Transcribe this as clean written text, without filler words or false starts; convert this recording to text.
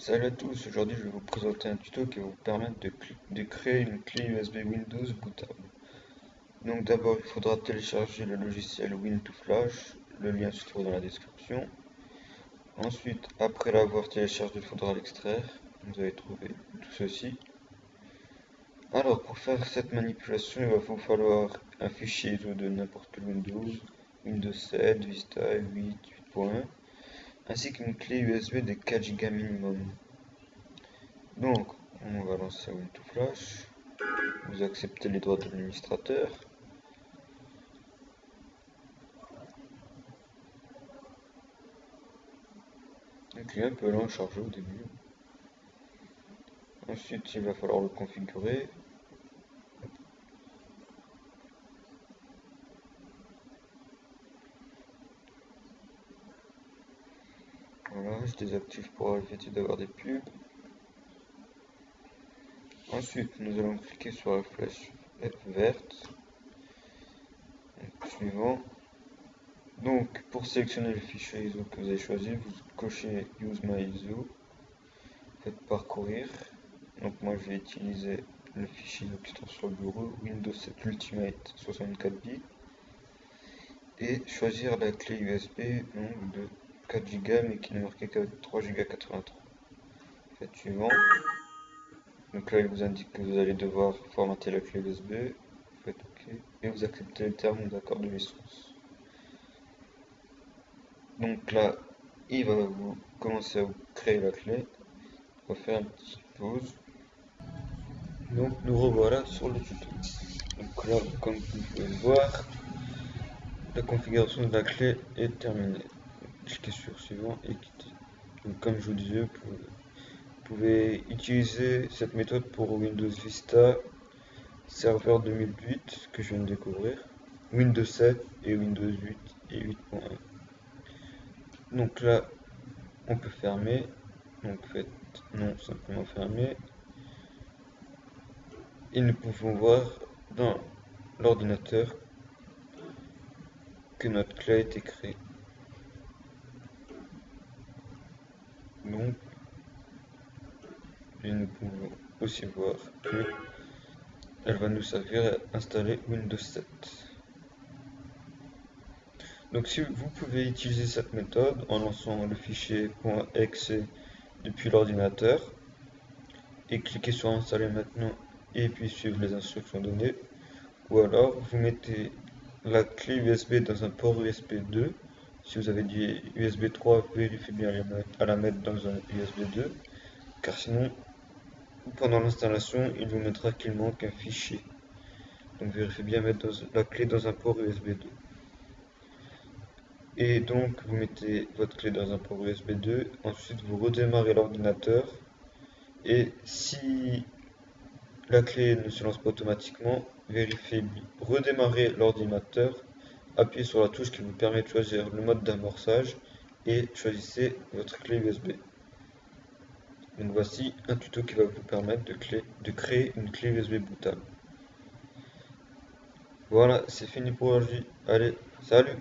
Salut à tous, aujourd'hui je vais vous présenter un tuto qui va vous permettre de créer une clé USB Windows bootable. Donc d'abord il faudra télécharger le logiciel Win2Flash, le lien se trouve dans la description. Ensuite, après l'avoir téléchargé, il faudra l'extraire. Vous allez trouver tout ceci. Alors pour faire cette manipulation, il va vous falloir un fichier ISO de n'importe quel Windows 7, Vista, 8, 8.1, ainsi qu'une clé USB de 4 Go minimum. Donc, on va lancer Win2Flash. Vous acceptez les droits de l'administrateur. Donc, il est un peu lent à charger au début. Ensuite, il va falloir le configurer. Voilà, je désactive pour éviter d'avoir des pubs. Ensuite, nous allons cliquer sur la flèche verte. Donc, suivant. Donc, pour sélectionner le fichier ISO que vous avez choisi, vous cochez Use My ISO. Faites parcourir. Donc, moi, je vais utiliser le fichier ISO qui se trouve sur le bureau, Windows 7 Ultimate 64 bits. Et choisir la clé USB donc, de 4 Go mais qui n'est marquée qu'avec 3 Go 83. Faites suivant. Donc là, il vous indique que vous allez devoir formater la clé USB. Faites OK. Et vous acceptez le terme d'accord de licence. Donc là, il va vous commencer à vous créer la clé. On va faire une petite pause. Donc nous revoilà sur le tuto. Donc là, comme vous pouvez le voir, la configuration de la clé est terminée. Cliquez sur suivant et quitter. Donc comme je vous disais, vous pouvez utiliser cette méthode pour Windows Vista, serveur 2008 que je viens de découvrir, Windows 7 et Windows 8 et 8.1. Donc là, on peut fermer. Donc faites non, simplement fermer. Et nous pouvons voir dans l'ordinateur que notre clé a été créée. Donc, et nous pouvons aussi voir que elle va nous servir à installer Windows 7. Donc si vous pouvez utiliser cette méthode en lançant le fichier .exe depuis l'ordinateur et cliquez sur installer maintenant et puis suivre les instructions données, ou alors vous mettez la clé USB dans un port USB 2. Si vous avez du USB 3, vérifiez bien à la mettre dans un USB 2, car sinon pendant l'installation il vous mettra qu'il manque un fichier. Donc vérifiez bien mettre la clé dans un port USB 2. Et donc vous mettez votre clé dans un port USB 2, ensuite vous redémarrez l'ordinateur et si la clé ne se lance pas automatiquement, vérifiez, redémarrez l'ordinateur, appuyez sur la touche qui vous permet de choisir le mode d'amorçage et choisissez votre clé USB. Donc voici un tuto qui va vous permettre de créer une clé USB bootable. Voilà, c'est fini pour aujourd'hui. Allez, salut!